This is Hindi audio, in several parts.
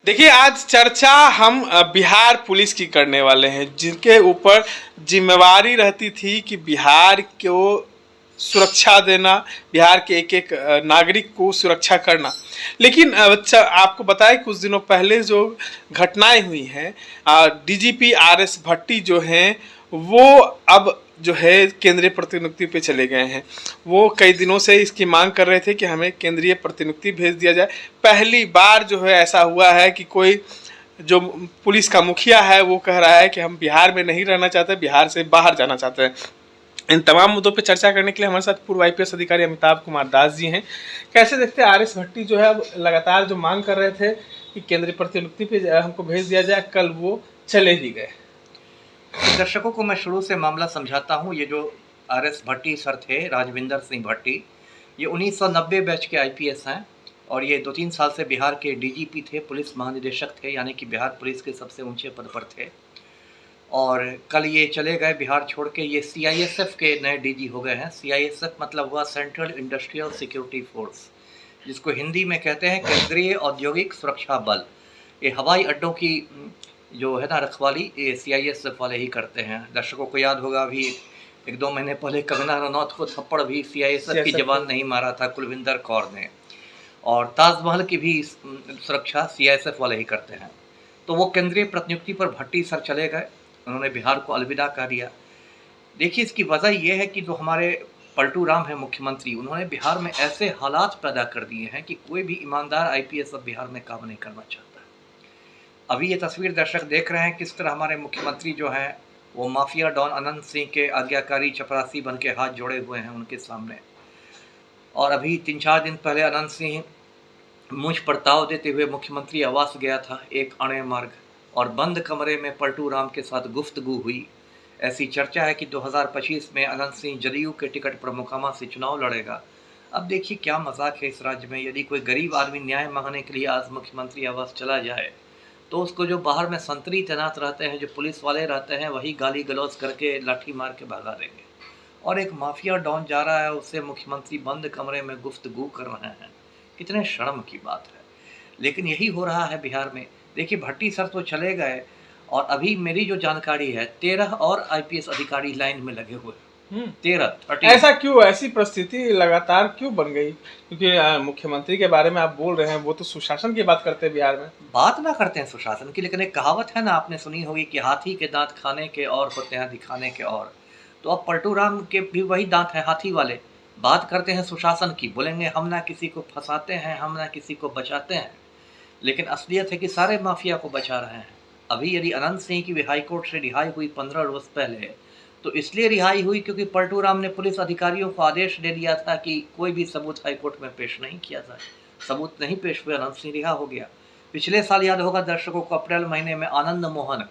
देखिए, आज चर्चा हम बिहार पुलिस की करने वाले हैं, जिनके ऊपर जिम्मेवारी रहती थी कि बिहार को सुरक्षा देना, बिहार के एक एक नागरिक को सुरक्षा करना। लेकिन आपको बताएं, कुछ दिनों पहले जो घटनाएं हुई हैं, डीजीपी आरएस भट्टी जो हैं वो अब जो है केंद्रीय प्रतिनियुक्ति पे चले गए हैं। वो कई दिनों से इसकी मांग कर रहे थे कि हमें केंद्रीय प्रतिनियुक्ति भेज दिया जाए। पहली बार जो है ऐसा हुआ है कि कोई जो पुलिस का मुखिया है वो कह रहा है कि हम बिहार में नहीं रहना चाहते, बिहार से बाहर जाना चाहते हैं। इन तमाम मुद्दों पर चर्चा करने के लिए हमारे साथ पूर्व आईपीएस अधिकारी अमिताभ कुमार दास जी हैं। कैसे देखते हैं, आरएस भट्टी जो है अब लगातार जो मांग कर रहे थे कि केंद्रीय प्रतिनियुक्ति पे हमको भेज दिया जाए, कल वो चले ही गए। दर्शकों को मैं शुरू से मामला समझाता हूँ। ये जो आरएस भट्टी सर थे, राजविंदर सिंह भट्टी, ये 1990 बैच के आईपीएस हैं और ये 2-3 साल से बिहार के डीजीपी थे, पुलिस महानिदेशक थे, यानी कि बिहार पुलिस के सबसे ऊंचे पद पर थे। और कल ये चले गए बिहार छोड़ के। ये सीआईएसएफ के नए डीजी हो गए हैं। सीआईएसएफ मतलब हुआ सेंट्रल इंडस्ट्रियल सिक्योरिटी फोर्स, जिसको हिंदी में कहते हैं केंद्रीय औद्योगिक सुरक्षा बल। ये हवाई अड्डों की जो है ना रखवाली, ये सीआईएसएफ वाले ही करते हैं। दर्शकों को याद होगा, अभी 1-2 महीने पहले कंगना रनौत को थप्पड़ भी सीआईएसएफ की जवान नहीं मारा था, कुलविंदर कौर ने। और ताजमहल की भी सुरक्षा सीआईएसएफ वाले ही करते हैं। तो वो केंद्रीय प्रतिनियुक्ति पर भट्टी सर चले गए, उन्होंने बिहार को अलविदा कर दिया। देखिए, इसकी वजह यह है कि जो हमारे पलटू राम है मुख्यमंत्री, उन्होंने बिहार में ऐसे हालात पैदा कर दिए हैं कि कोई भी ईमानदार आईपीएस अब बिहार में काम नहीं करना चाहता। अभी ये तस्वीर दर्शक देख रहे हैं किस तरह हमारे मुख्यमंत्री जो हैं वो माफिया डॉन अनंत सिंह के आज्ञाकारी चपरासी बन के हाथ जोड़े हुए हैं उनके सामने। और अभी 3-4 दिन पहले अनंत सिंह मुझ पर ताव देते हुए मुख्यमंत्री आवास गया था, एक अणे मार्ग, और बंद कमरे में पलटू राम के साथ गुफ्तगू हुई। ऐसी चर्चा है कि 2025 में अनंत सिंह जदयू के टिकट पर मोकामा से चुनाव लड़ेगा। अब देखिए क्या मजाक है इस राज्य में। यदि कोई गरीब आदमी न्याय मांगने के लिए आज मुख्यमंत्री आवास चला जाए तो उसको जो बाहर में संतरी तैनात रहते हैं, जो पुलिस वाले रहते हैं, वही गाली गलौज करके लाठी मार के भगा देंगे। और एक माफिया डॉन जा रहा है, उससे मुख्यमंत्री बंद कमरे में गुफ्तगू कर रहे हैं। कितने शर्म की बात है। लेकिन यही हो रहा है बिहार में। देखिए, भट्टी सर तो चले गए और अभी मेरी जो जानकारी है 13 और आईपीएस अधिकारी लाइन में लगे हुए हैं। 13। ऐसा क्यों, ऐसी परिस्थिति लगातार क्यों बन गई? क्योंकि मुख्यमंत्री के बारे में आप बोल रहे हैं, वो तो सुशासन की बात करते हैं बिहार में। बात ना करते हैं सुशासन की, लेकिन एक कहावत है ना, आपने सुनी होगी कि हाथी के दांत खाने के और होते हैं दिखाने के और। तो अब पलटू राम के भी वही दांत हैं, हाथी वाले। बात करते हैं सुशासन की, बोलेंगे हम ना किसी को फंसाते हैं, हम ना किसी को बचाते हैं, लेकिन असलियत है कि सारे माफिया को बचा रहे हैं। अभी यदि अनंत सिंह की भी हाईकोर्ट से रिहाई हुई 15 रोज पहले, तो इसलिए रिहाई हुई क्योंकि पलटू राम ने पुलिस अधिकारियों को आदेश दे दिया था कि कोई भी सबूत हाईकोर्ट में पेश नहीं किया जाए। सबूत नहीं पेश हुए, अनंत सिंह रिहा हो गया। पिछले साल याद होगा दर्शकों को, अप्रैल महीने में आनंद मोहन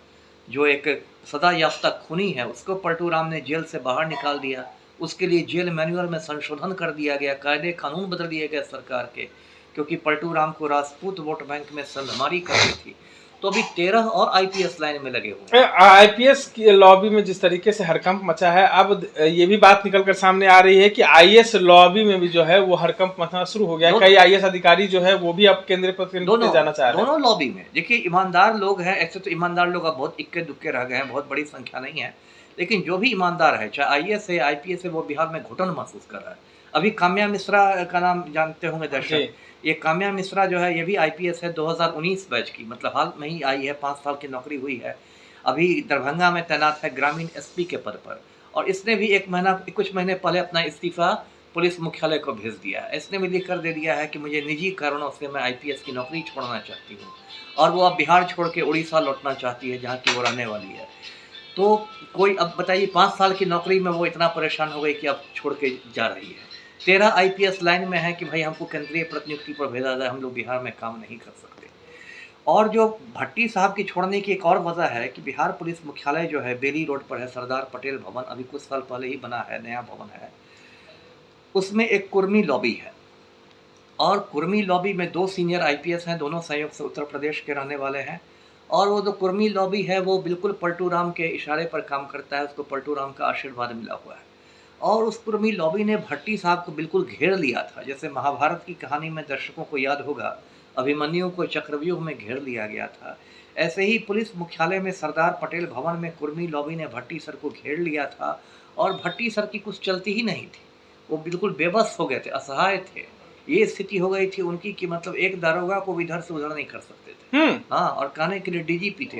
जो एक सदा याफ्ता खूनी है, उसको पलटू राम ने जेल से बाहर निकाल दिया। उसके लिए जेल मैनुअल में संशोधन कर दिया गया, कायदे कानून बदल दिए गए सरकार के, क्योंकि पलटू राम को राजपूत वोट बैंक में संधमारी करनी थी। तो अभी 13 और आईपीएस लाइन में लगे हुए हैं। आईपीएस की लॉबी में जिस तरीके से हड़कंप मचा है, अब ये भी बात निकलकर सामने आ रही है कि आईएएस लॉबी में भी जो है वो हड़कंप मचना शुरू हो गया। कई आईएएस अधिकारी जो है वो भी अब केंद्रीय प्रतिनियुक्ति जाना चाह रहे हैं। दोनों लॉबी में। देखिए, ईमानदार लोग हैं, ऐसे तो ईमानदार लोग अब बहुत इक्के दुक्के रह गए हैं, बहुत बड़ी संख्या नहीं है, लेकिन जो भी ईमानदार है, चाहे आईएएस है आईपीएस है, वो बिहार में घुटन महसूस कर रहा है। अभी काम्या मिश्रा का नाम जानते होंगे दर्शक। ये काम्या मिश्रा जो है, ये भी आईपीएस है, 2019 बैच की, मतलब हाल में ही आई है, 5 साल की नौकरी हुई है। अभी दरभंगा में तैनात है ग्रामीण एसपी के पद पर, और इसने भी कुछ महीने पहले अपना इस्तीफा पुलिस मुख्यालय को भेज दिया है। इसने भी लिख कर दे दिया है कि मुझे निजी कारणों से मैं आईपीएस की नौकरी छोड़ना चाहती हूँ, और वो अब बिहार छोड़ के उड़ीसा लौटना चाहती है, जहाँ की वो रहने वाली है। तो कोई अब बताइए, 5 साल की नौकरी में वो इतना परेशान हो गई कि अब छोड़ के जा रही है। 13 आईपीएस लाइन में है कि भाई हमको केंद्रीय प्रतिनियुक्ति पर भेजा जाए, हम लोग बिहार में काम नहीं कर सकते। और जो भट्टी साहब की छोड़ने की एक और वजह है कि बिहार पुलिस मुख्यालय जो है बेली रोड पर है, सरदार पटेल भवन, अभी कुछ साल पहले ही बना है, नया भवन है। उसमें एक कुर्मी लॉबी है, और कुर्मी लॉबी में 2 सीनियर आईपीएस हैं, दोनों संयोग से उत्तर प्रदेश के रहने वाले हैं। और वो जो कुर्मी लॉबी है वो बिल्कुल पलटू राम के इशारे पर काम करता है, उसको पलटू राम का आशीर्वाद मिला हुआ है। और उस कुर्मी लॉबी ने भट्टी साहब को बिल्कुल घेर लिया था। जैसे महाभारत की कहानी में दर्शकों को याद होगा, अभिमन्यु को चक्रव्यूह में घेर लिया गया था। ऐसे ही पुलिस मुख्यालय में सरदार पटेल भवन में कुर्मी लॉबी ने भट्टी सर को घेर लिया था और भट्टी सर की कुछ चलती ही नहीं थी। वो बिल्कुल बेबस हो गए थे, असहाय थे। ये स्थिति हो गई थी उनकी कि मतलब एक दारोगा को भी इधर से उधर नहीं कर सकते थे। हाँ, और कहने के लिए डीजीपी थे,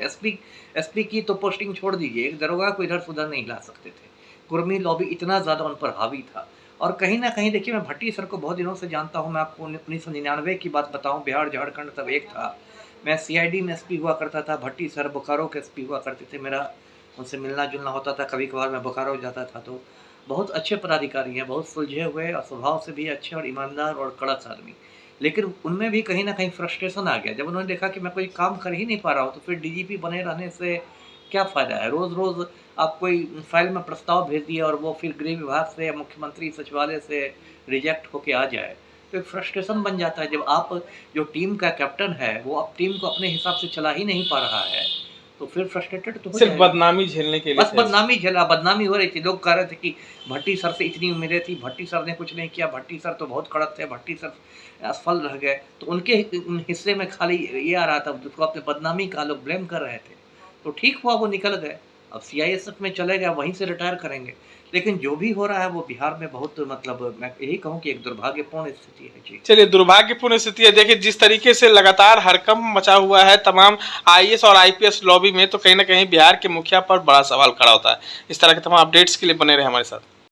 एसपी की तो पोस्टिंग छोड़ दीजिए, एक दारोगा को इधर से उधर नहीं ला सकते थे। कुर्मी लॉबी इतना ज़्यादा उन पर हावी था। और कहीं ना कहीं देखिए, मैं भट्टी सर को बहुत दिनों से जानता हूँ। मैं आपको 1999 की बात बताऊँ, बिहार झारखंड तब एक था। मैं सीआईडी में एसपी हुआ करता था, भट्टी सर बोकारो के एसपी हुआ करते थे। मेरा उनसे मिलना जुलना होता था, कभी कभार मैं बोकारो जाता था। तो बहुत अच्छे पदाधिकारी हैं, बहुत सुलझे हुए और स्वभाव से भी अच्छे और ईमानदार और कड़क आदमी। लेकिन उनमें भी कहीं ना कहीं फ्रस्ट्रेशन आ गया जब उन्होंने देखा कि मैं कोई काम कर ही नहीं पा रहा हूँ, तो फिर डीजीपी बने रहने से क्या फ़ायदा है। रोज़ रोज़ आप कोई फाइल में प्रस्ताव भेज दिए और वो फिर गृह विभाग से या मुख्यमंत्री सचिवालय से रिजेक्ट होके आ जाए, तो एक फ्रस्ट्रेशन बन जाता है। जब आप जो टीम का कैप्टन है वो अब टीम को अपने हिसाब से चला ही नहीं पा रहा है, तो फिर फ्रस्ट्रेटेड तो हो सिर्फ जाएगा। बदनामी झेलने के लिए बस बदनामी झेला, बदनामी हो रही थी। लोग कह रहे थे कि भट्टी सर से इतनी उम्मीदें थी, भट्टी सर ने कुछ नहीं किया, भट्टी सर तो बहुत कड़क थे, भट्टी सर असफल रह गए। तो उनके हिस्से में खाली ये आ रहा था, जिसको अपने बदनामी का लोग ब्लेम कर रहे थे। तो ठीक हुआ, वो निकल गए। अब सीआईएसएफ में चले गए, वहीं से रिटायर करेंगे। लेकिन जो भी हो रहा है वो बिहार में बहुत, मतलब मैं यही कहूँ कि एक दुर्भाग्यपूर्ण स्थिति है। जी चलिए, दुर्भाग्यपूर्ण स्थिति है। देखिए, जिस तरीके से लगातार हड़कंप मचा हुआ है तमाम आईएएस और आईपीएस लॉबी में, तो कहीं ना कहीं बिहार के मुखिया पर बड़ा सवाल खड़ा होता है। इस तरह के तमाम अपडेट्स के लिए बने रहे हमारे साथ।